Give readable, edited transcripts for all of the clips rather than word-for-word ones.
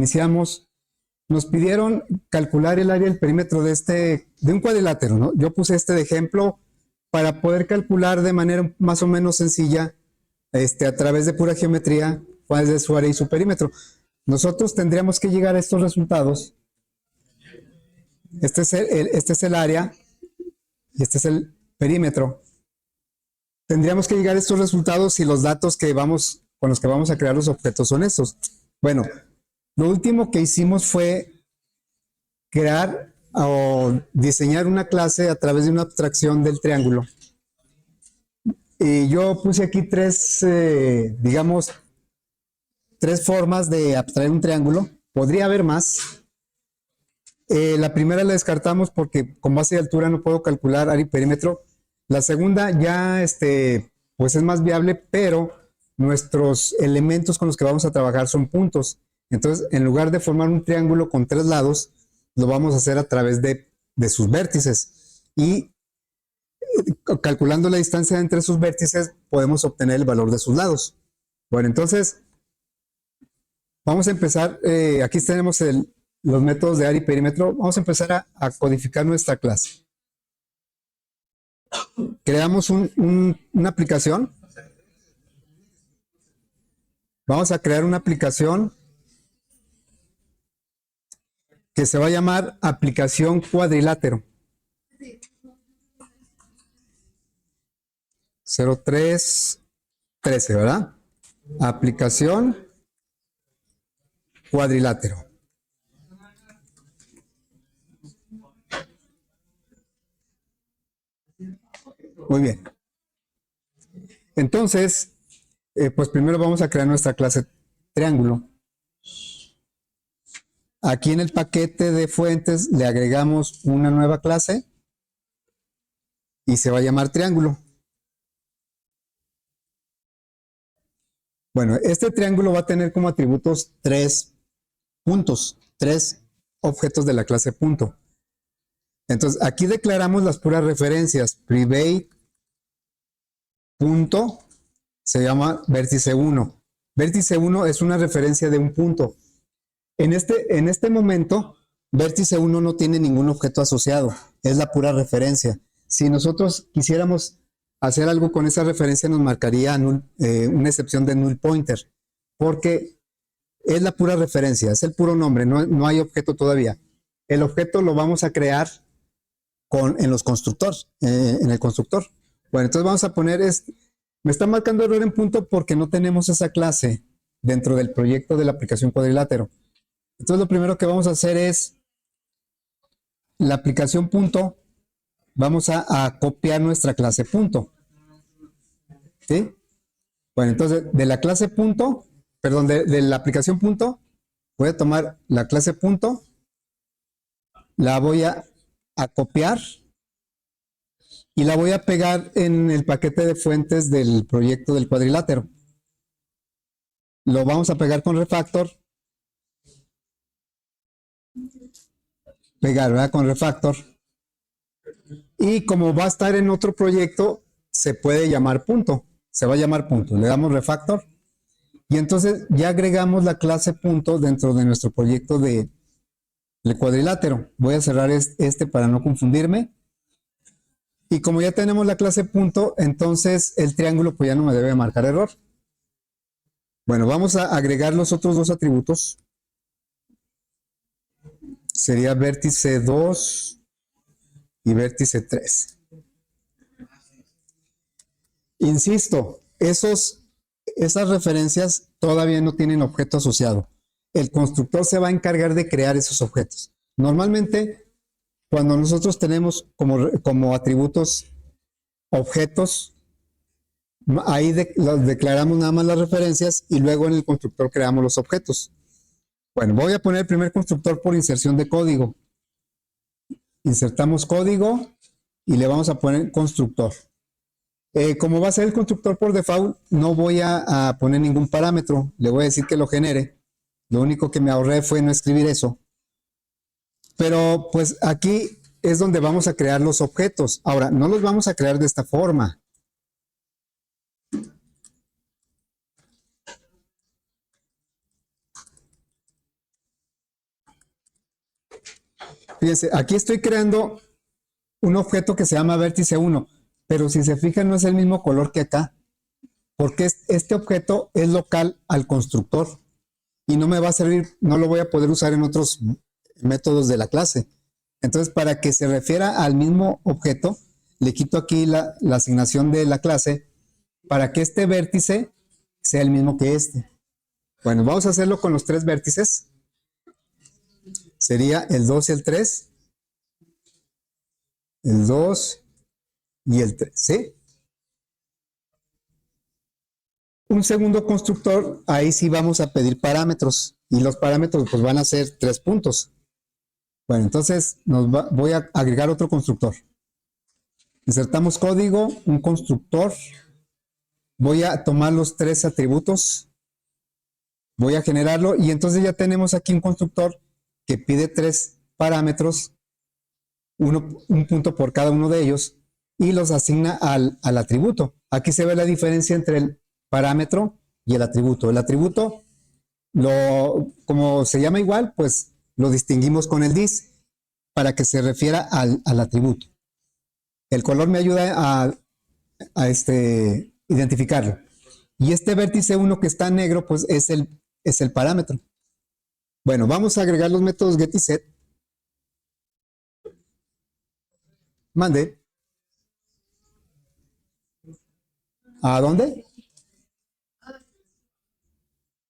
Iniciamos, nos pidieron calcular el área del perímetro de un cuadrilátero, ¿no? Yo puse este de ejemplo para poder calcular de manera más o menos sencilla, a través de pura geometría, cuál es su área y su perímetro. Nosotros tendríamos que llegar a estos resultados. Este es el área y este es el perímetro. Tendríamos que llegar a estos resultados si los datos con los que vamos a crear los objetos son estos. Bueno, lo último que hicimos fue crear o diseñar una clase a través de una abstracción del triángulo. Y yo puse aquí tres formas de abstraer un triángulo. Podría haber más. La primera la descartamos porque con base de altura no puedo calcular área y perímetro. La segunda ya pues es más viable, pero nuestros elementos con los que vamos a trabajar son puntos. Entonces, en lugar de formar un triángulo con tres lados, lo vamos a hacer a través de sus vértices. Y calculando la distancia entre sus vértices, podemos obtener el valor de sus lados. Bueno, entonces, vamos a empezar. Aquí tenemos los métodos de área y perímetro. Vamos a empezar a codificar nuestra clase. Creamos una aplicación. Vamos a crear una aplicación que se va a llamar aplicación cuadrilátero. 0313, ¿verdad? Aplicación cuadrilátero. Muy bien. Entonces, pues primero vamos a crear nuestra clase triángulo. Aquí en el paquete de fuentes le agregamos una nueva clase y se va a llamar triángulo. Bueno, este triángulo va a tener como atributos 3 puntos, 3 objetos de la clase punto. Entonces, aquí declaramos las puras referencias. Private punto se llama vértice 1. Vértice 1 es una referencia de un punto. En este momento, vértice 1 no tiene ningún objeto asociado, es la pura referencia. Si nosotros quisiéramos hacer algo con esa referencia, nos marcaría una excepción de null pointer, porque es la pura referencia, es el puro nombre, no hay objeto todavía. El objeto lo vamos a crear en el constructor. Bueno, entonces vamos a poner, me está marcando error en punto porque no tenemos esa clase dentro del proyecto de la aplicación cuadrilátero. Entonces lo primero que vamos a hacer es la aplicación punto, vamos a copiar nuestra clase punto. ¿Sí? Bueno, entonces de la clase punto, perdón, de la aplicación punto, voy a tomar la clase punto, la voy a copiar y la voy a pegar en el paquete de fuentes del proyecto del cuadrilátero. Lo vamos a pegar con refactor. Pegar, ¿verdad? Con refactor. Y como va a estar en otro proyecto, se puede llamar punto. Se va a llamar punto. Le damos refactor. Y entonces ya agregamos la clase punto dentro de nuestro proyecto del cuadrilátero. Voy a cerrar este para no confundirme. Y como ya tenemos la clase punto, entonces el triángulo pues ya no me debe marcar error. Bueno, vamos a agregar los otros dos atributos. Sería vértice 2 y vértice 3. Insisto, esas referencias todavía no tienen objeto asociado. El constructor se va a encargar de crear esos objetos. Normalmente, cuando nosotros tenemos como atributos objetos, ahí declaramos nada más las referencias y luego en el constructor creamos los objetos. Bueno, voy a poner el primer constructor por inserción de código. Insertamos código y le vamos a poner constructor. Como va a ser el constructor por default, no voy a poner ningún parámetro. Le voy a decir que lo genere. Lo único que me ahorré fue no escribir eso. Pero pues aquí es donde vamos a crear los objetos. Ahora, no los vamos a crear de esta forma. Fíjense, aquí estoy creando un objeto que se llama vértice 1, pero si se fijan no es el mismo color que acá, porque este objeto es local al constructor y no me va a servir, no lo voy a poder usar en otros métodos de la clase. Entonces, para que se refiera al mismo objeto, le quito aquí la asignación de la clase para que este vértice sea el mismo que este. Bueno, vamos a hacerlo con los tres vértices. Sería el 2 y el 3. El 2 y el 3, ¿sí? Un segundo constructor, ahí sí vamos a pedir parámetros. Y los parámetros pues van a ser 3 puntos. Bueno, entonces voy a agregar otro constructor. Insertamos código, un constructor. Voy a tomar los 3 atributos. Voy a generarlo y entonces ya tenemos aquí un constructor que pide 3 parámetros, un punto por cada uno de ellos, y los asigna al atributo. Aquí se ve la diferencia entre el parámetro y el atributo. El atributo, como se llama igual, pues lo distinguimos con el dis para que se refiera al atributo. El color me ayuda a identificarlo. Y este vértice 1 que está negro, pues es el parámetro. Bueno, vamos a agregar los métodos get y set. Mande. ¿A dónde?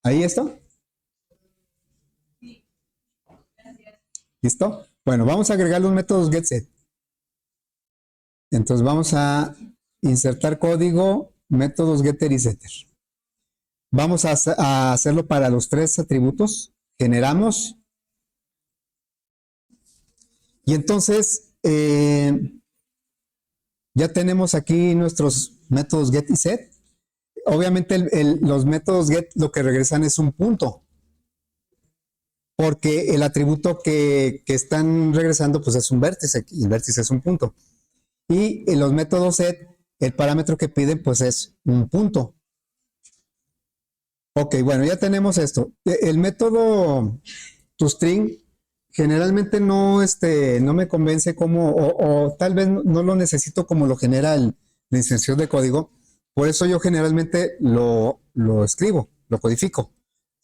¿Ahí está? ¿Listo? Bueno, vamos a agregar los métodos getSet. Entonces vamos a insertar código, métodos getter y setter. Vamos a hacerlo para los 3 atributos. Generamos. Y entonces ya tenemos aquí nuestros métodos get y set. Obviamente los métodos get lo que regresan es un punto. Porque el atributo que están regresando pues es un vértice y el vértice es un punto. Y en los métodos set, el parámetro que piden pues es un punto. Ok, bueno, ya tenemos esto. El método toString generalmente no me convence como, o tal vez no lo necesito como lo genera la inserción de código. Por eso yo generalmente lo escribo, lo codifico.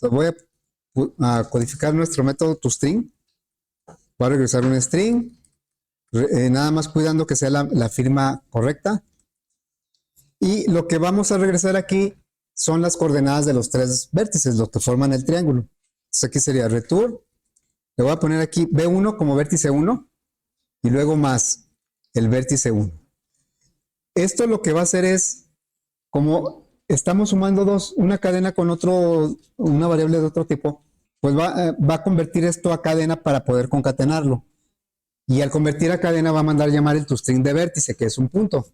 Entonces voy a codificar nuestro método toString. Voy a regresar un string, nada más cuidando que sea la firma correcta. Y lo que vamos a regresar aquí son las coordenadas de los 3 vértices, lo que forman el triángulo. Entonces aquí sería return. Le voy a poner aquí B1 como vértice 1 y luego más el vértice 1. Esto lo que va a hacer es, como estamos sumando una cadena con una variable de otro tipo, pues va a convertir esto a cadena para poder concatenarlo. Y al convertir a cadena va a mandar llamar el toString de vértice, que es un punto.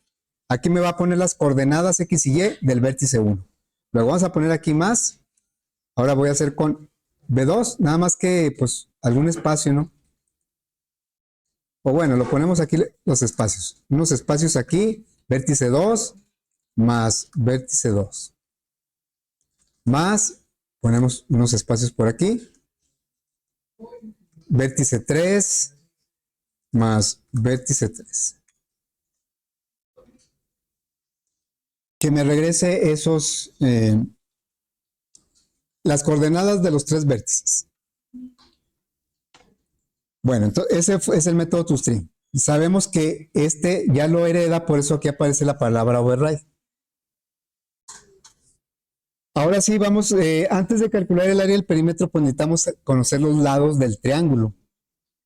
Aquí me va a poner las coordenadas X y Y del vértice 1. Luego vamos a poner aquí más. Ahora voy a hacer con B2, nada más que pues algún espacio, ¿no? O bueno, lo ponemos aquí los espacios. Unos espacios aquí, vértice 2 más vértice 2. Más, ponemos unos espacios por aquí. Vértice 3 más vértice 3. Que me regrese las coordenadas de los 3 vértices. Bueno, entonces ese es el método toString. Sabemos que este ya lo hereda, por eso aquí aparece la palabra override. Ahora sí, vamos, antes de calcular el área del perímetro, pues necesitamos conocer los lados del triángulo.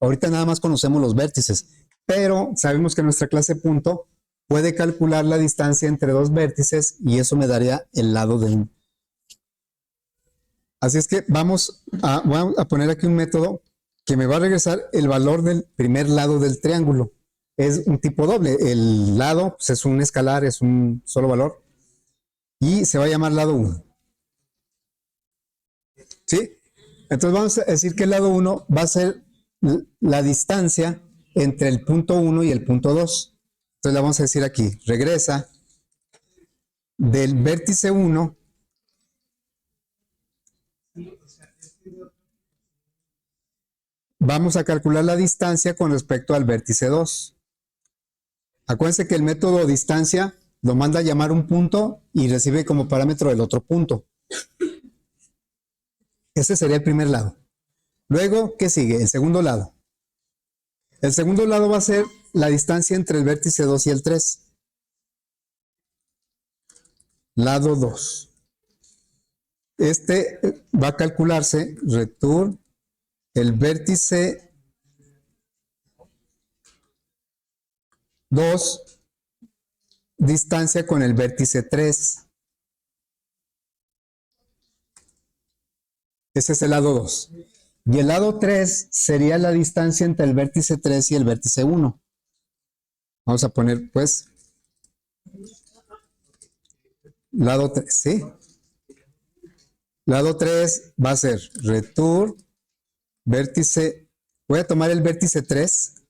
Ahorita nada más conocemos los vértices, pero sabemos que nuestra clase punto puede calcular la distancia entre 2 vértices y eso me daría el lado del. Así es que voy a poner aquí un método que me va a regresar el valor del primer lado del triángulo. Es un tipo doble. El lado pues, es un escalar, es un solo valor. Y se va a llamar lado 1. ¿Sí? Entonces vamos a decir que el lado 1 va a ser la distancia entre el punto 1 y el punto 2. Entonces le vamos a decir aquí, regresa del vértice 1 vamos a calcular la distancia con respecto al vértice 2. Acuérdense que el método distancia lo manda a llamar un punto y recibe como parámetro el otro punto. Ese sería el primer lado. Luego, ¿qué sigue? El segundo lado. El segundo lado va a ser la distancia entre el vértice 2 y el 3. Lado 2. Este va a calcularse, return, el vértice 2, distancia con el vértice 3. Ese es el lado 2. Y el lado 3 sería la distancia entre el vértice 3 y el vértice 1. Vamos a poner, pues, lado 3, ¿sí? Lado 3 va a ser return, vértice, voy a tomar el vértice 3,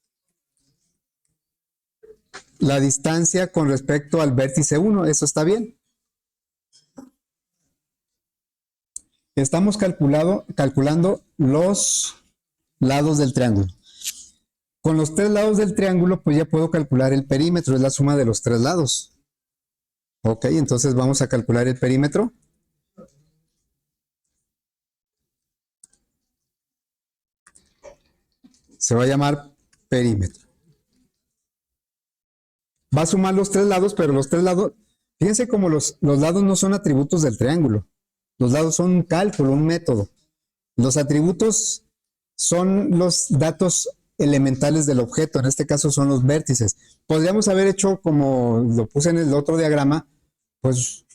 la distancia con respecto al vértice 1, ¿eso está bien? Estamos calculando los lados del triángulo. Con los 3 lados del triángulo, pues ya puedo calcular el perímetro, es la suma de los 3 lados. Ok, entonces vamos a calcular el perímetro. Se va a llamar perímetro. Va a sumar los 3 lados, pero los 3 lados, fíjense como los lados no son atributos del triángulo. Los lados son un cálculo, un método. Los atributos son los datos elementales del objeto, en este caso son los vértices. Podríamos haber hecho, como lo puse en el otro diagrama, pues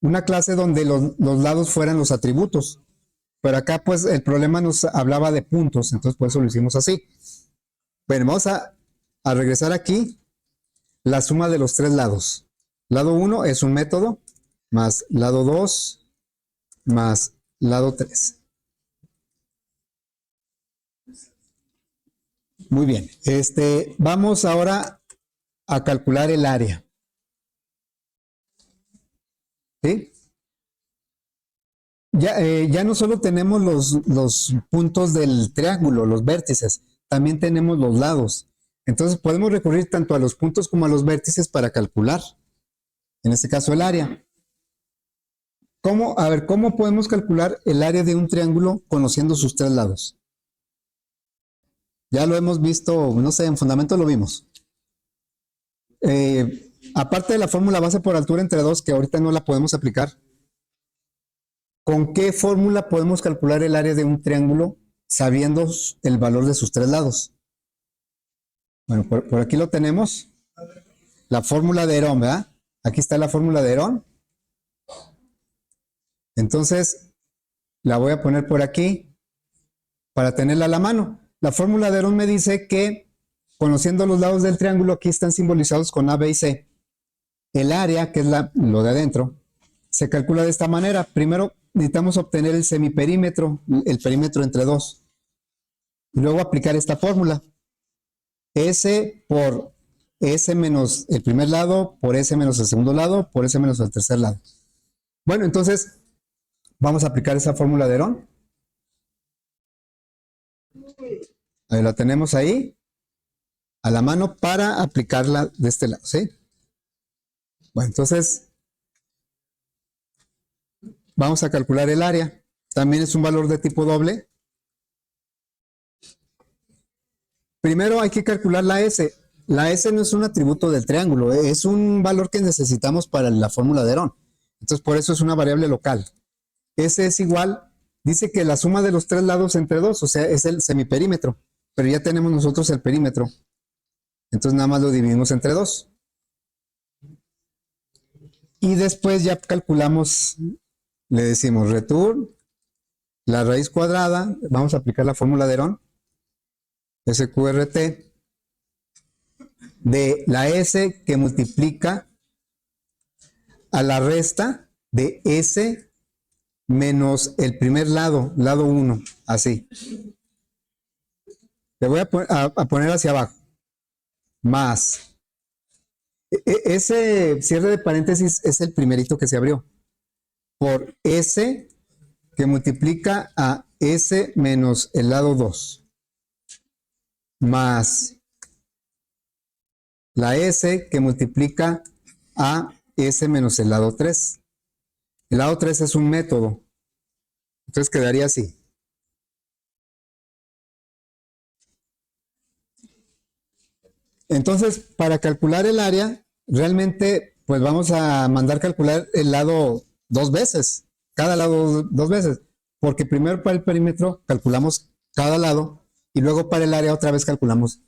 una clase donde los lados fueran los atributos. Pero acá pues el problema nos hablaba de puntos, entonces por eso lo hicimos así. Bueno, vamos a regresar aquí. La suma de los 3 lados. Lado 1 es un método, más lado 2, más lado 3. Muy bien. Vamos ahora a calcular el área. ¿Sí? Ya no solo tenemos los puntos del triángulo, los vértices, también tenemos los lados. Entonces podemos recurrir tanto a los puntos como a los vértices para calcular, en este caso el área. ¿Cómo podemos calcular el área de un triángulo conociendo sus 3 lados? Ya lo hemos visto, no sé, en fundamento lo vimos. Aparte de la fórmula base por altura entre 2, que ahorita no la podemos aplicar, ¿con qué fórmula podemos calcular el área de un triángulo sabiendo el valor de sus 3 lados? Bueno, por aquí lo tenemos. La fórmula de Herón, ¿verdad? Aquí está la fórmula de Herón. Entonces, la voy a poner por aquí para tenerla a la mano. La fórmula de Herón me dice que, conociendo los lados del triángulo, aquí están simbolizados con A, B y C. El área, que es lo de adentro, se calcula de esta manera. Primero necesitamos obtener el semiperímetro, el perímetro entre 2. Y luego aplicar esta fórmula. S por S menos el primer lado, por S menos el segundo lado, por S menos el tercer lado. Bueno, entonces vamos a aplicar esa fórmula de Herón. Ahí la tenemos ahí, a la mano para aplicarla de este lado, ¿sí? Bueno, entonces vamos a calcular el área. También es un valor de tipo doble. Primero hay que calcular la S. La S no es un atributo del triángulo, es un valor que necesitamos para la fórmula de Herón. Entonces, por eso es una variable local. S es igual, dice que la suma de los 3 lados entre 2, o sea, es el semiperímetro. Pero ya tenemos nosotros el perímetro. Entonces, nada más lo dividimos entre 2. Y después ya calculamos, le decimos return, la raíz cuadrada, vamos a aplicar la fórmula de Herón. SQRT de la S que multiplica a la resta de S menos el primer lado, lado 1, así. Le voy a poner hacia abajo. Más. Ese cierre de paréntesis es el primerito que se abrió. Por S que multiplica a S menos el lado 2. más la S que multiplica a S menos el lado 3. El lado 3 es un método. Entonces quedaría así. Entonces, para calcular el área, realmente, pues vamos a mandar calcular el lado 2 veces. Cada lado 2 veces. Porque primero para el perímetro calculamos cada lado y luego para el área otra vez calculamos.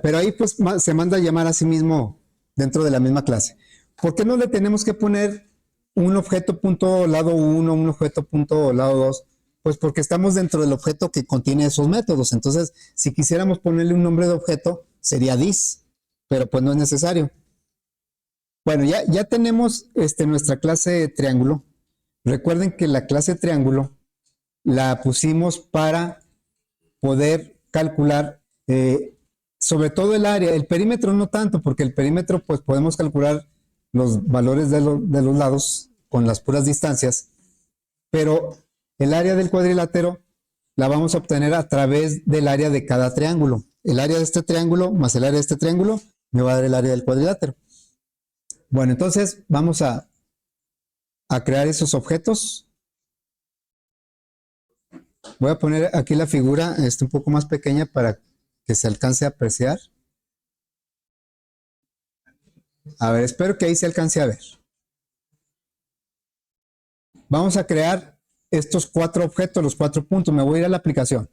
Pero ahí pues se manda a llamar a sí mismo dentro de la misma clase. ¿Por qué no le tenemos que poner un objeto punto lado 1, un objeto punto lado 2? Pues porque estamos dentro del objeto que contiene esos métodos. Entonces, si quisiéramos ponerle un nombre de objeto, sería dis, pero pues no es necesario. Bueno, ya tenemos nuestra clase triángulo. Recuerden que la clase triángulo la pusimos para poder calcular sobre todo el área, el perímetro no tanto, porque el perímetro pues podemos calcular los valores de los lados con las puras distancias, pero el área del cuadrilátero la vamos a obtener a través del área de cada triángulo. El área de este triángulo más el área de este triángulo me va a dar el área del cuadrilátero. Bueno, entonces vamos a crear esos objetos. Voy a poner aquí la figura un poco más pequeña para que se alcance a apreciar. A ver, espero que ahí se alcance a ver. Vamos a crear estos 4 objetos, los 4 puntos. Me voy a ir a la aplicación.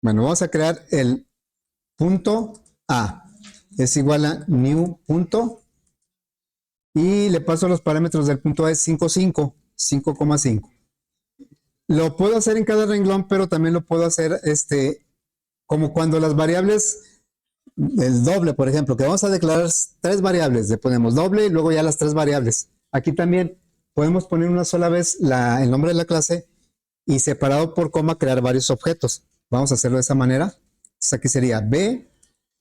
Bueno, vamos a crear el punto A. Es igual a new punto. Y le paso los parámetros del punto A es 5,5. 5,5. Lo puedo hacer en cada renglón, pero también lo puedo hacer como cuando las variables, el doble, por ejemplo, que vamos a declarar 3 variables, le ponemos doble y luego ya las 3 variables. Aquí también podemos poner una sola vez el nombre de la clase y separado por coma crear varios objetos. Vamos a hacerlo de esa manera. Entonces aquí sería B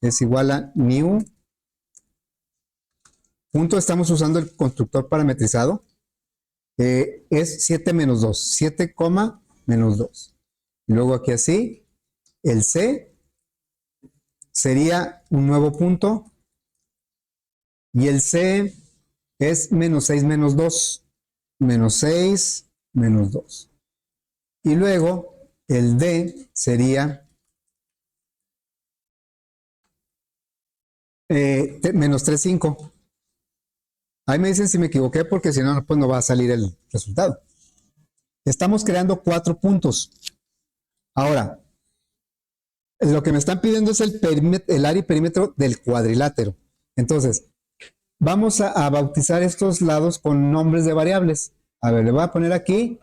es igual a new punto. Estamos usando el constructor parametrizado. Es 7 menos 2. 7, menos 2. Y luego aquí así. El C sería un nuevo punto. Y el C es menos 6 menos 2. Menos 6 menos 2. Y luego el D sería menos 3, 5. Ahí me dicen si me equivoqué porque si no, pues no va a salir el resultado. Estamos creando 4 puntos. Ahora, lo que me están pidiendo es el área y perímetro del cuadrilátero. Entonces, vamos a bautizar estos lados con nombres de variables. A ver, le voy a poner aquí.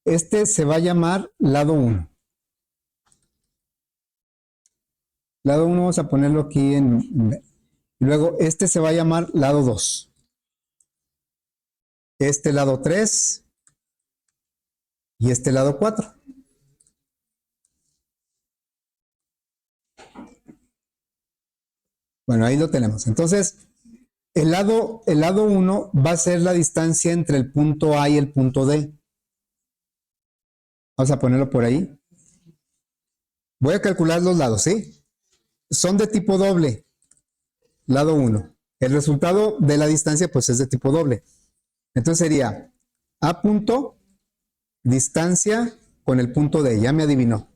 Este se va a llamar lado 1. Lado 1 vamos a ponerlo aquí en B. Luego, este se va a llamar lado 2. Este lado 3 y este lado 4. Bueno, ahí lo tenemos. Entonces, el lado 1 va a ser la distancia entre el punto A y el punto D. Vamos a ponerlo por ahí. Voy a calcular los lados, ¿sí? Son de tipo doble. Lado 1. El resultado de la distancia, pues, es de tipo doble. Entonces sería A punto, distancia con el punto D. Ya me adivinó.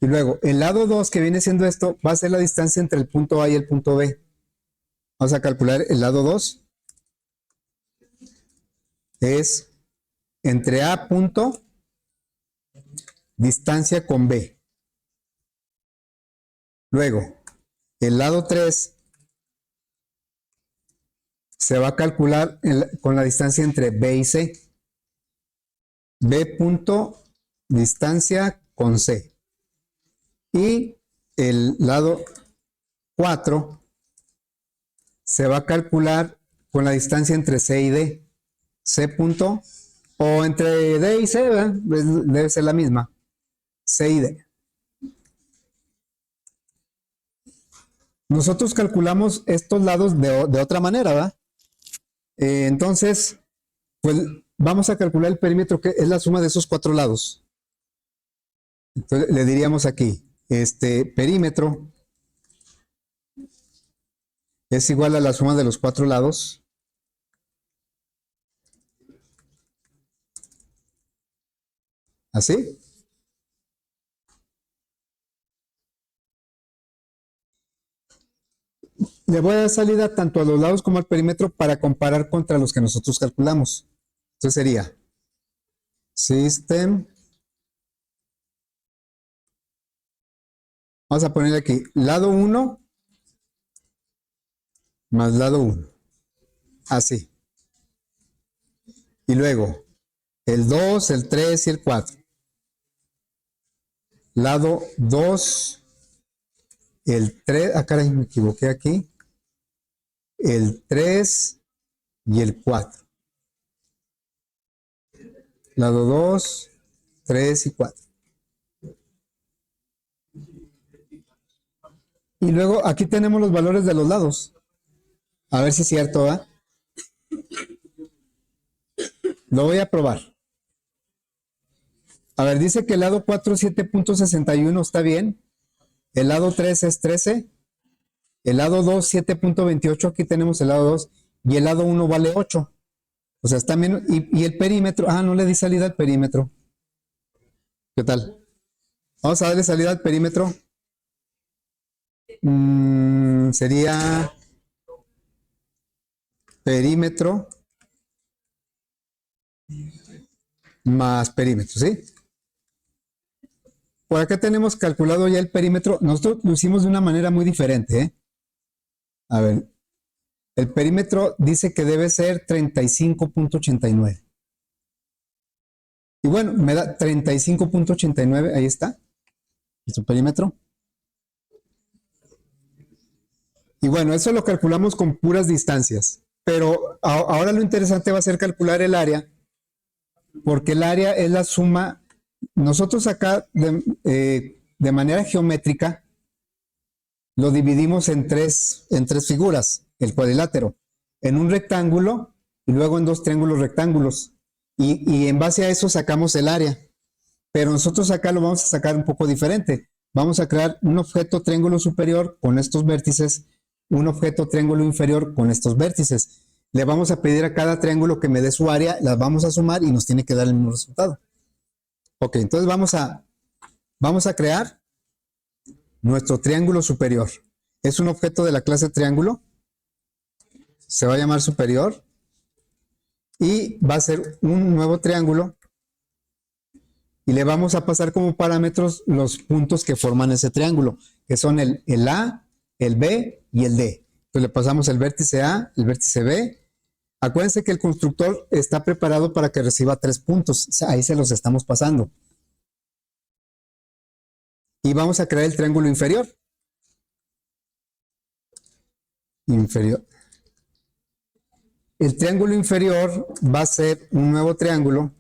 Y luego, el lado 2, que viene siendo esto, va a ser la distancia entre el punto A y el punto B. Vamos a calcular el lado 2. Es entre A punto, distancia con B. Luego, el lado 3 se va a calcular con la distancia entre B y C. B punto, distancia con C. Y el lado 4 se va a calcular con la distancia entre C y D. C punto, o entre D y C, ¿verdad? Debe ser la misma. C y D. Nosotros calculamos estos lados de otra manera, ¿verdad? Entonces, pues vamos a calcular el perímetro, que es la suma de esos 4 lados. Entonces le diríamos aquí, perímetro es igual a la suma de los cuatro lados. ¿Así? Le voy a dar salida tanto a los lados como al perímetro para comparar contra los que nosotros calculamos. Entonces sería system. Vamos a poner aquí lado 1 más lado 1. Así. Y luego el 2, el 3 y el 4. Lado 2, el 3. Ah, caray, me equivoqué aquí. El 3 y el 4. Lado 2, 3 y 4. Y luego aquí tenemos los valores de los lados. A ver si es cierto, ¿va? Lo voy a probar. A ver, dice que el lado 4 es 7.61, está bien. El lado 3 es 13. El lado 2, 7.28. Aquí tenemos el lado 2. Y el lado 1 vale 8. O sea, está menos. Y el perímetro. Ah, no le di salida al perímetro. ¿Qué tal? Vamos a darle salida al perímetro. Sería perímetro más perímetro, ¿sí? Por acá tenemos calculado ya el perímetro. Nosotros lo hicimos de una manera muy diferente, ¿eh? A ver, el perímetro dice que debe ser 35.89. Y bueno, me da 35.89, ahí está, su perímetro. Y bueno, eso lo calculamos con puras distancias. Pero ahora lo interesante va a ser calcular el área, porque el área es la suma. Nosotros acá, de manera geométrica, lo dividimos en tres figuras, el cuadrilátero, en un rectángulo y luego en dos triángulos rectángulos. Y en base a eso sacamos el área. Pero nosotros acá lo vamos a sacar un poco diferente. Vamos a crear un objeto triángulo superior con estos vértices, un objeto triángulo inferior con estos vértices. Le vamos a pedir a cada triángulo que me dé su área, las vamos a sumar y nos tiene que dar el mismo resultado. Ok, entonces vamos a crear nuestro triángulo superior. Es un objeto de la clase triángulo, se va a llamar superior y va a ser un nuevo triángulo y le vamos a pasar como parámetros los puntos que forman ese triángulo, que son el A, el B y el D. Entonces le pasamos el vértice A, el vértice B. Acuérdense que el constructor está preparado para que reciba 3 puntos, o sea, ahí se los estamos pasando. Y vamos a crear el triángulo inferior. Inferior. El triángulo inferior va a ser un nuevo triángulo,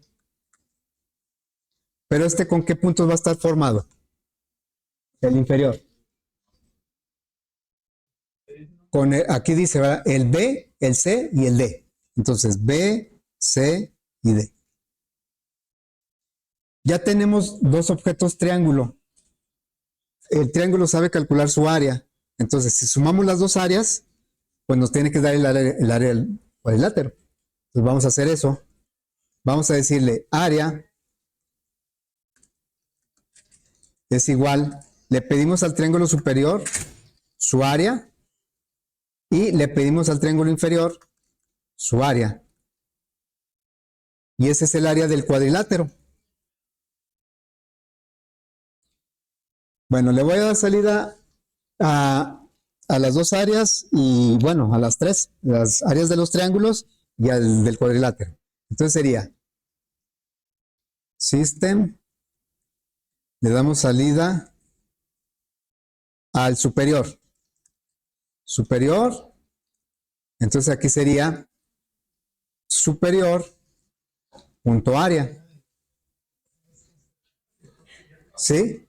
pero ¿con qué puntos va a estar formado? El inferior. Aquí dice, ¿verdad? El B, el C y el D. Entonces, B, C y D. Ya tenemos dos objetos triángulo. El triángulo sabe calcular su área. Entonces, si sumamos las dos áreas, pues nos tiene que dar el área del cuadrilátero. Entonces, vamos a hacer eso. Vamos a decirle área es igual. Le pedimos al triángulo superior su área y le pedimos al triángulo inferior su área. Y ese es el área del cuadrilátero. Bueno, le voy a dar salida a las dos áreas y bueno, a las tres, las áreas de los triángulos y al del cuadrilátero. Entonces sería System, le damos salida al superior. Superior, entonces aquí sería superior punto área. ¿Sí?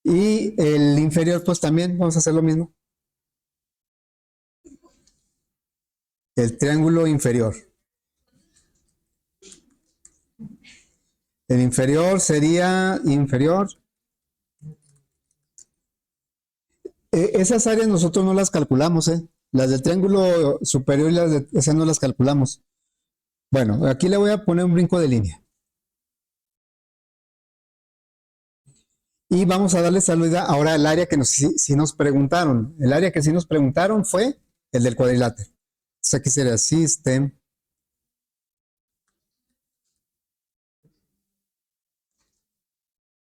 Y el inferior, pues también vamos a hacer lo mismo. El triángulo inferior. El inferior sería inferior. Esas áreas nosotros no las calculamos, ¿eh? Las del triángulo superior y las de esas no las calculamos. Bueno, aquí le voy a poner un brinco de línea. Y vamos a darle salida ahora al área que sí nos preguntaron. El área que sí nos preguntaron fue el del cuadrilátero. Entonces aquí sería System.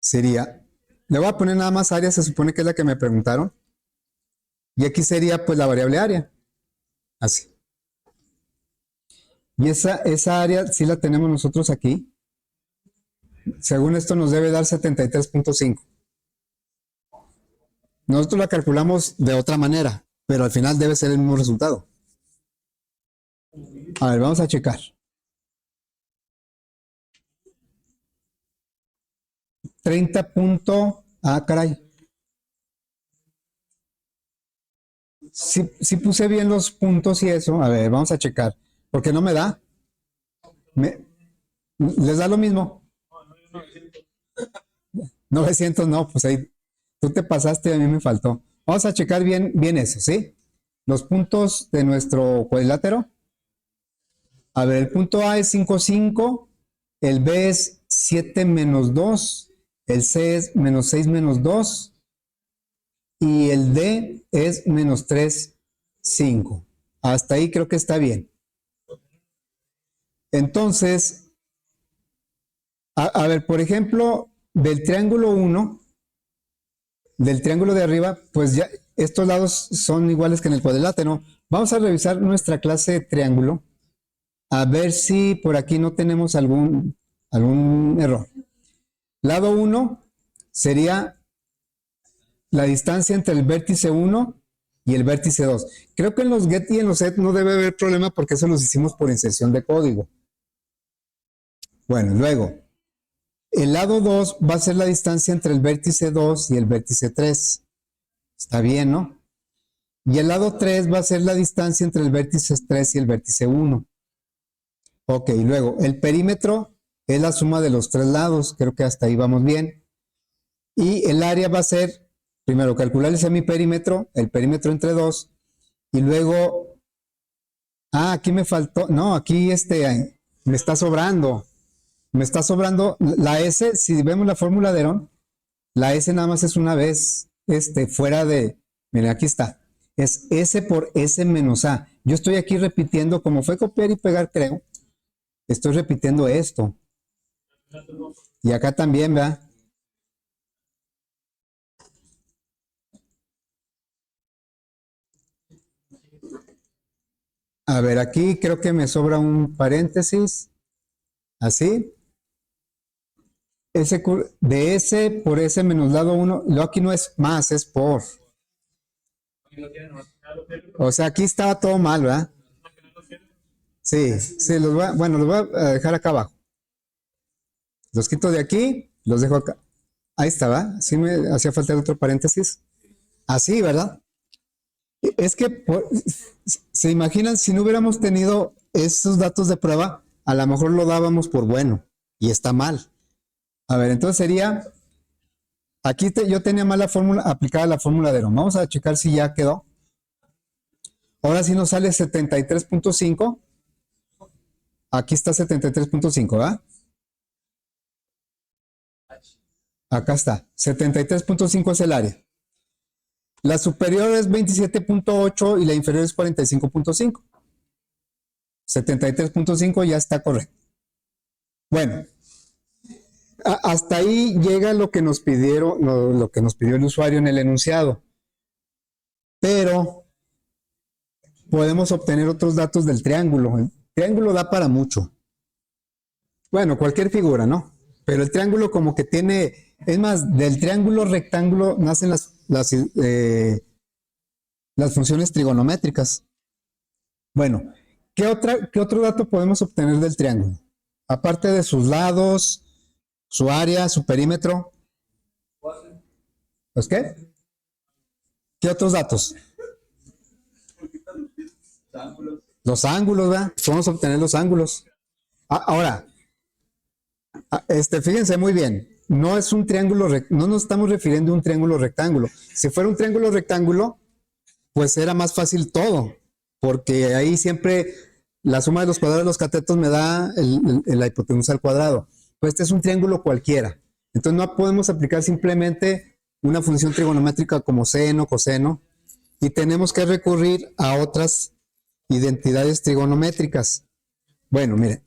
Sería, le voy a poner nada más área, se supone que es la que me preguntaron. Y aquí sería pues la variable área. Así. Y esa área sí la tenemos nosotros aquí. Según esto nos debe dar 73.5. Nosotros la calculamos de otra manera, pero al final debe ser el mismo resultado. A ver, vamos a checar. 30 punto... Ah, caray. Si puse bien los puntos y eso. A ver, vamos a checar. Porque no me da. ¿Les da lo mismo? 900 no, pues ahí tú te pasaste y a mí me faltó. Vamos a checar bien eso, ¿sí? Los puntos de nuestro cuadrilátero. A ver, el punto A es 5, 5, el B es 7 menos 2, el C es menos 6 menos 2 y el D es menos 3, 5. Hasta ahí creo que está bien. Entonces, a ver, por ejemplo, del triángulo 1, del triángulo de arriba, pues ya estos lados son iguales que en el cuadrilátero. Vamos a revisar nuestra clase de triángulo a ver si por aquí no tenemos algún error. Lado 1 sería la distancia entre el vértice 1 y el vértice 2. Creo que en los get y en los set no debe haber problema porque eso los hicimos por inserción de código. Bueno, luego, el lado 2 va a ser la distancia entre el vértice 2 y el vértice 3. Está bien, ¿no? Y el lado 3 va a ser la distancia entre el vértice 3 y el vértice 1. Ok, luego, el perímetro es la suma de los tres lados. Creo que hasta ahí vamos bien. Y el área va a ser, primero, calcular el semiperímetro, el perímetro entre 2. Y luego, aquí me faltó, no, aquí me está sobrando. Me está sobrando la S, si vemos la fórmula de Herón, la S nada más es una vez, fuera de, miren, aquí está, es S por S menos A. Yo estoy aquí repitiendo, como fue copiar y pegar, creo, estoy repitiendo esto. Y acá también, ¿verdad? A ver, aquí creo que me sobra un paréntesis, así. De S por S menos lado 1, lo aquí no es más, es por. O sea, aquí estaba todo mal, ¿verdad? Sí, sí, los voy a dejar acá abajo. Los quito de aquí, los dejo acá. Ahí estaba, sí me hacía falta el otro paréntesis. Así, ¿verdad? Es que, ¿se imaginan si no hubiéramos tenido esos datos de prueba? A lo mejor lo dábamos por bueno y está mal. A ver, entonces sería, aquí yo tenía mal la fórmula, aplicada la fórmula de Herón. Vamos a checar si ya quedó. Ahora sí nos sale 73.5. Aquí está 73.5, ¿verdad? Acá está. 73.5 es el área. La superior es 27.8 y la inferior es 45.5. 73.5 ya está correcto. Bueno, hasta ahí llega lo que nos pidieron, lo que nos pidió el usuario en el enunciado. Pero podemos obtener otros datos del triángulo. El triángulo da para mucho. Bueno, cualquier figura, ¿no? Pero el triángulo como que tiene, es más, del triángulo rectángulo nacen las funciones trigonométricas. Bueno, ¿qué otro dato podemos obtener del triángulo? Aparte de sus lados, su área, su perímetro. ¿Los qué? ¿Qué otros datos? Los ángulos, ¿verdad? Podemos obtener los ángulos. Ahora, Fíjense muy bien, no es un triángulo, no nos estamos refiriendo a un triángulo rectángulo. Si fuera un triángulo rectángulo, pues era más fácil todo, porque ahí siempre la suma de los cuadrados de los catetos me da la hipotenusa al cuadrado. Pues este es un triángulo cualquiera. Entonces no podemos aplicar simplemente una función trigonométrica como seno, coseno, y tenemos que recurrir a otras identidades trigonométricas. Bueno, miren,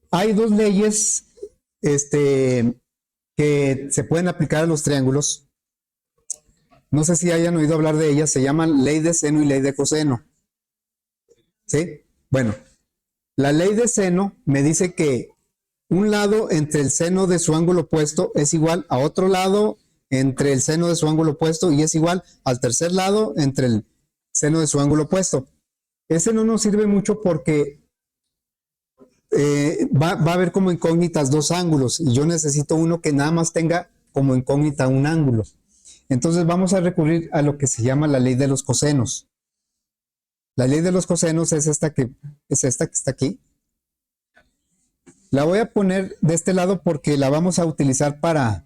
hay dos leyes que se pueden aplicar a los triángulos. No sé si hayan oído hablar de ellas, se llaman ley de seno y ley de coseno. ¿Sí? Bueno, la ley de seno me dice que un lado entre el seno de su ángulo opuesto es igual a otro lado entre el seno de su ángulo opuesto y es igual al tercer lado entre el seno de su ángulo opuesto. Ese no nos sirve mucho porque va a haber como incógnitas dos ángulos y yo necesito uno que nada más tenga como incógnita un ángulo. Entonces vamos a recurrir a lo que se llama la ley de los cosenos. La ley de los cosenos es esta que está aquí. La voy a poner de este lado porque la vamos a utilizar para...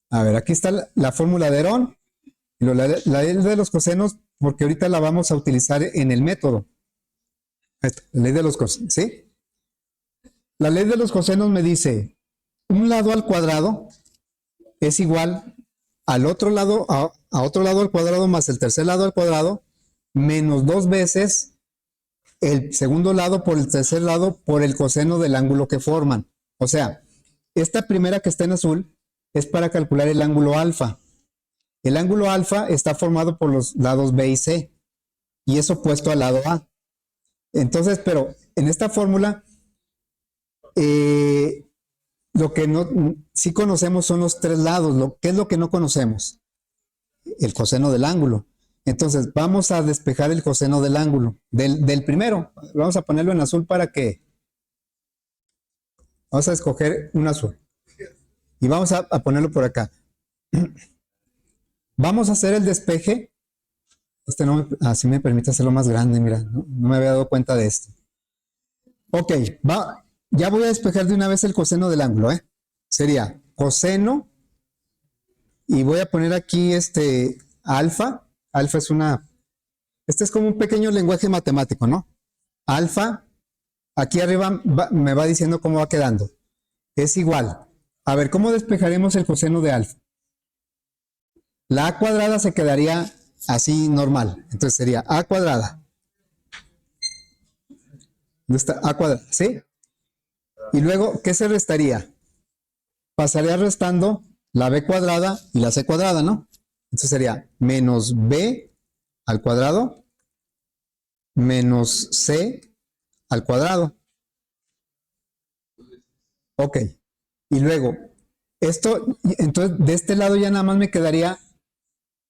A ver, aquí está la fórmula de Herón. La ley de los cosenos porque ahorita la vamos a utilizar en el método. La ley de los cosenos, ¿sí? La ley de los cosenos me dice, un lado al cuadrado es igual al otro lado, a otro lado al cuadrado más el tercer lado al cuadrado, menos 2 veces el segundo lado por el tercer lado por el coseno del ángulo que forman. O sea, esta primera que está en azul es para calcular el ángulo alfa. El ángulo alfa está formado por los lados B y C y es opuesto al lado A. Entonces, pero en esta fórmula, lo que no sí conocemos son los tres lados. ¿Qué es lo que no conocemos? El coseno del ángulo. Entonces, vamos a despejar el coseno del ángulo, del primero. Vamos a ponerlo en azul para que... Vamos a escoger un azul. Y vamos a ponerlo por acá. Vamos a hacer el despeje. Así me permite hacerlo más grande, mira. No me había dado cuenta de esto. Ok, ya voy a despejar de una vez el coseno del ángulo, ¿eh? Sería coseno, y voy a poner aquí alfa. Alfa es este es como un pequeño lenguaje matemático, ¿no? Alfa, aquí arriba me va diciendo cómo va quedando. Es igual. A ver, ¿cómo despejaremos el coseno de alfa? La a cuadrada se quedaría así normal. Entonces sería a cuadrada. ¿Dónde está? A cuadrada, ¿sí? Y luego, ¿qué se restaría? Pasaría restando la b cuadrada y la c cuadrada, ¿no? Entonces sería menos b al cuadrado menos c al cuadrado. Ok. Y luego, entonces de este lado ya nada más me quedaría,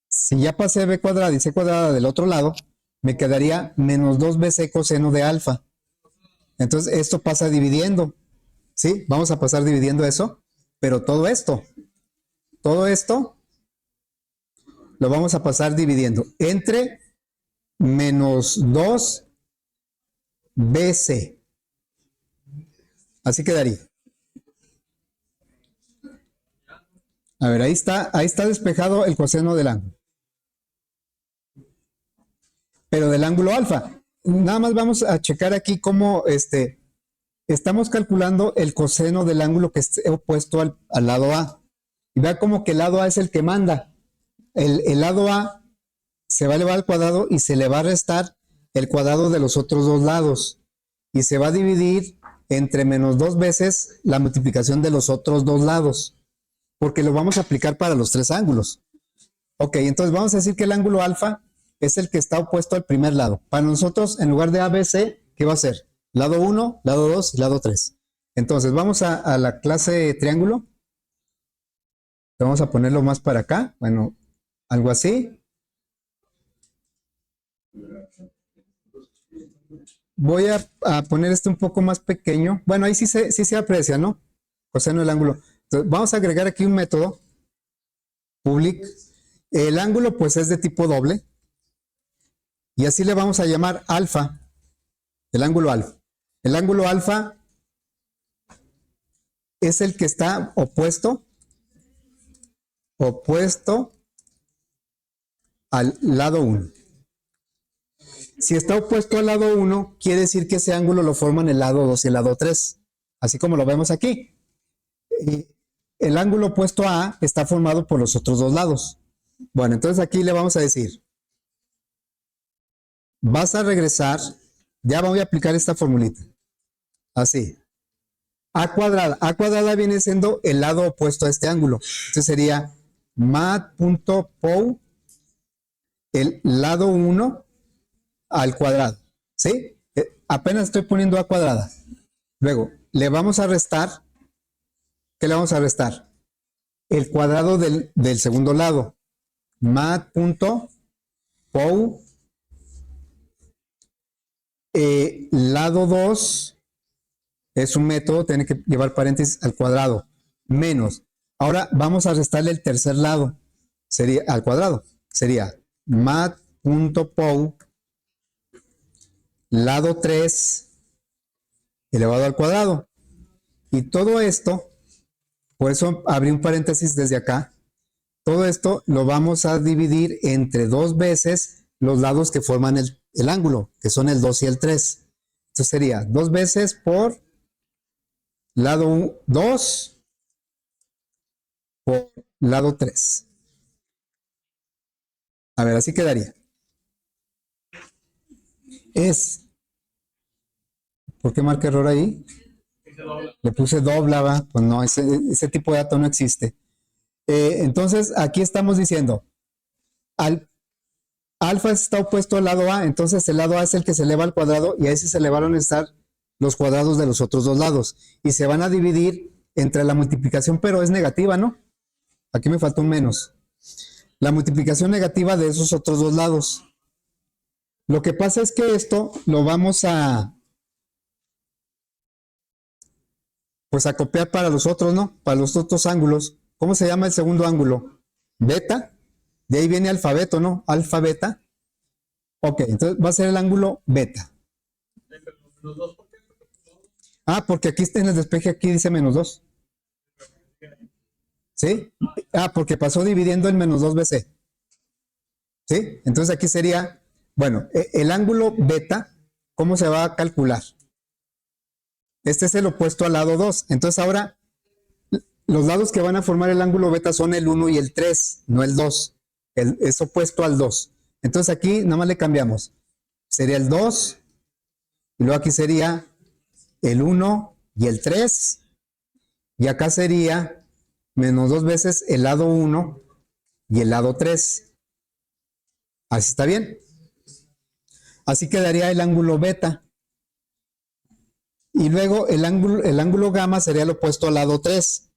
si ya pasé b cuadrada y c cuadrada del otro lado, me quedaría menos 2bc coseno de alfa. Entonces esto pasa dividiendo, ¿sí? Vamos a pasar dividiendo eso, pero todo esto lo vamos a pasar dividiendo entre menos 2bc. Así quedaría. A ver, ahí está despejado el coseno del ángulo. Pero del ángulo alfa. Nada más vamos a checar aquí cómo estamos calculando el coseno del ángulo que esté opuesto al lado A. Y vea como que el lado A es el que manda. El lado A se va a elevar al cuadrado y se le va a restar el cuadrado de los otros dos lados. Y se va a dividir entre menos 2 veces la multiplicación de los otros dos lados. Porque lo vamos a aplicar para los tres ángulos. Ok, entonces vamos a decir que el ángulo alfa es el que está opuesto al primer lado. Para nosotros, en lugar de ABC, ¿qué va a ser? Lado 1, lado 2 y lado 3. Entonces, vamos a la clase de triángulo. Vamos a ponerlo más para acá. Bueno, algo así. Voy a poner un poco más pequeño. Bueno, ahí sí se aprecia, ¿no? Coseno del ángulo. Entonces, vamos a agregar aquí un método. Public. El ángulo, pues, es de tipo doble. Y así le vamos a llamar alfa. El ángulo alfa. El ángulo alfa es el que está opuesto al lado 1. Si está opuesto al lado 1, quiere decir que ese ángulo lo forman el lado 2 y el lado 3, así como lo vemos aquí. Y el ángulo opuesto a A está formado por los otros dos lados. Bueno, entonces aquí le vamos a decir, vas a regresar, ya voy a aplicar esta formulita, así. A cuadrada viene siendo el lado opuesto a este ángulo. Entonces sería mat.pou, el lado 1 al cuadrado, ¿sí? Apenas estoy poniendo a cuadrada. Luego, le vamos a restar, ¿qué le vamos a restar? El cuadrado del segundo lado. Mat.pou, lado 2, es un método, tiene que llevar paréntesis al cuadrado, menos. Ahora vamos a restarle el tercer lado, sería al cuadrado, sería mat.pou, lado 3 elevado al cuadrado. Y todo esto, por eso abrí un paréntesis desde acá, todo esto lo vamos a dividir entre 2 veces los lados que forman el ángulo, que son el 2 y el 3. Entonces sería 2 veces por lado 2 por lado 3. A ver, así quedaría. ¿Por qué marca error ahí? Le puse doblaba, pues no, ese tipo de dato no existe. Entonces, aquí estamos diciendo, alfa está opuesto al lado A, entonces el lado A es el que se eleva al cuadrado y ahí se elevaron a estar los cuadrados de los otros dos lados y se van a dividir entre la multiplicación, pero es negativa, ¿no? Aquí me faltó un menos. La multiplicación negativa de esos otros dos lados. Lo que pasa es que esto lo vamos a copiar para los otros, ¿no? Para los otros ángulos. ¿Cómo se llama el segundo ángulo? Beta. De ahí viene alfabeto, ¿no? Alfa, beta. Ok, entonces va a ser el ángulo beta. Porque aquí está en el despeje, aquí dice menos 2. ¿Sí? Porque pasó dividiendo en menos 2bc. ¿Sí? Entonces aquí sería, bueno, el ángulo beta, ¿cómo se va a calcular? Este es el opuesto al lado 2. Entonces ahora, los lados que van a formar el ángulo beta son el 1 y el 3, no el 2. Es opuesto al 2. Entonces aquí nada más le cambiamos. Sería el 2, y luego aquí sería el 1 y el 3, y acá sería menos 2 veces el lado 1 y el lado 3. Así está bien. Así quedaría el ángulo beta. Y luego el ángulo gamma sería el opuesto al lado 3.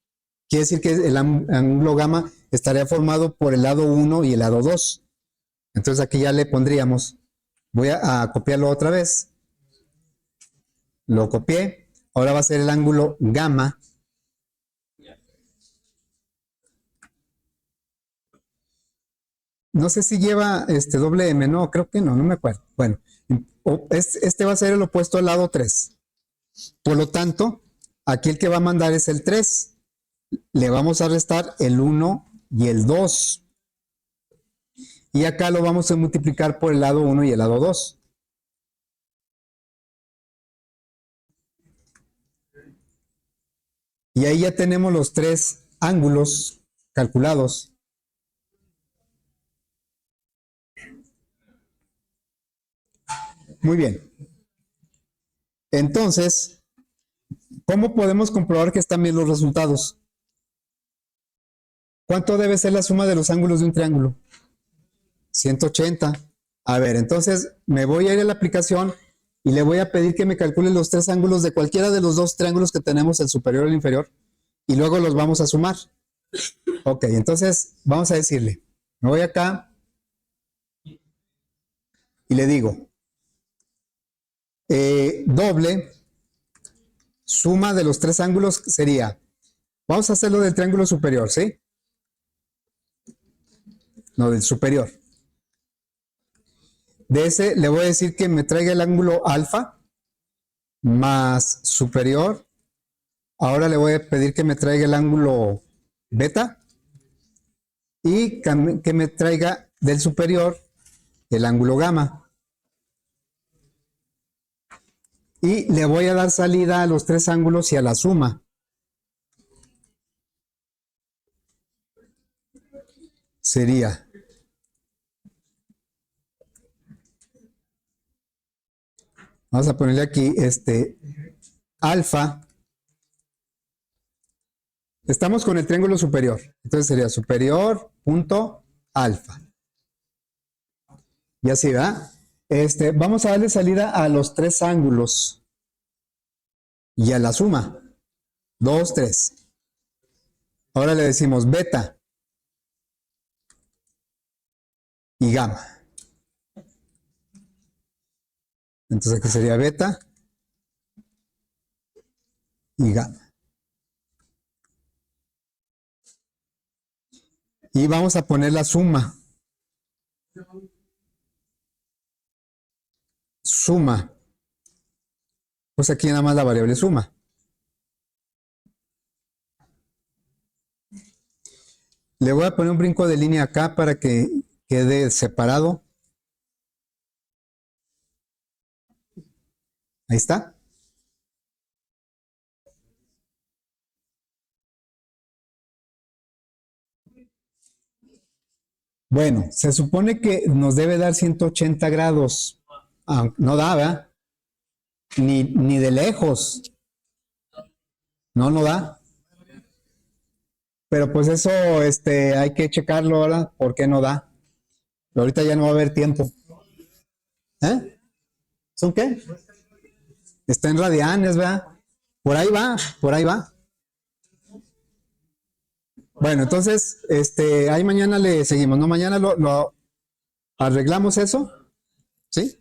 Quiere decir que el ángulo gamma estaría formado por el lado 1 y el lado 2. Entonces aquí ya le pondríamos, voy a copiarlo otra vez. Lo copié. Ahora va a ser el ángulo gamma. No sé si lleva doble M, no, creo que no me acuerdo. Bueno, este va a ser el opuesto al lado 3. Por lo tanto, aquí el que va a mandar es el 3. Le vamos a restar el 1 y el 2. Y acá lo vamos a multiplicar por el lado 1 y el lado 2. Y ahí ya tenemos los 3 ángulos calculados. Muy bien. Entonces, ¿cómo podemos comprobar que están bien los resultados? ¿Cuánto debe ser la suma de los ángulos de un triángulo? 180. A ver, entonces me voy a ir a la aplicación y le voy a pedir que me calcule los 3 ángulos de cualquiera de los 2 triángulos que tenemos, el superior y el inferior, y luego los vamos a sumar. Ok, entonces vamos a decirle, me voy acá y le digo, doble suma de los 3 ángulos sería, vamos a hacerlo del triángulo superior, ¿sí? No, del superior. De ese le voy a decir que me traiga el ángulo alfa más superior Ahora le voy a pedir que me traiga el ángulo beta y que me traiga del superior el ángulo gamma. Y le voy a dar salida a los tres ángulos y a la suma. Sería vamos a ponerle aquí alfa. Estamos con el triángulo superior. Entonces sería superior punto alfa. Y así, ¿verdad? Vamos a darle salida a los tres ángulos y a la suma. 2, 3. Ahora le decimos beta y gamma. Entonces aquí sería beta y gamma. Y vamos a poner la suma. Suma. Pues aquí nada más la variable suma. Le voy a poner un brinco de línea acá para que quede separado. Ahí está. Bueno, se supone que nos debe dar 180 grados. No da, ¿verdad? Ni de lejos. No da. Pero pues eso hay que checarlo ahora. ¿Por qué no da? Pero ahorita ya no va a haber tiempo. ¿Eh? ¿Son qué? Está en radianes, ¿verdad? Por ahí va, por ahí va. Bueno, entonces, ahí mañana le seguimos, ¿no? Mañana lo arreglamos eso, ¿sí?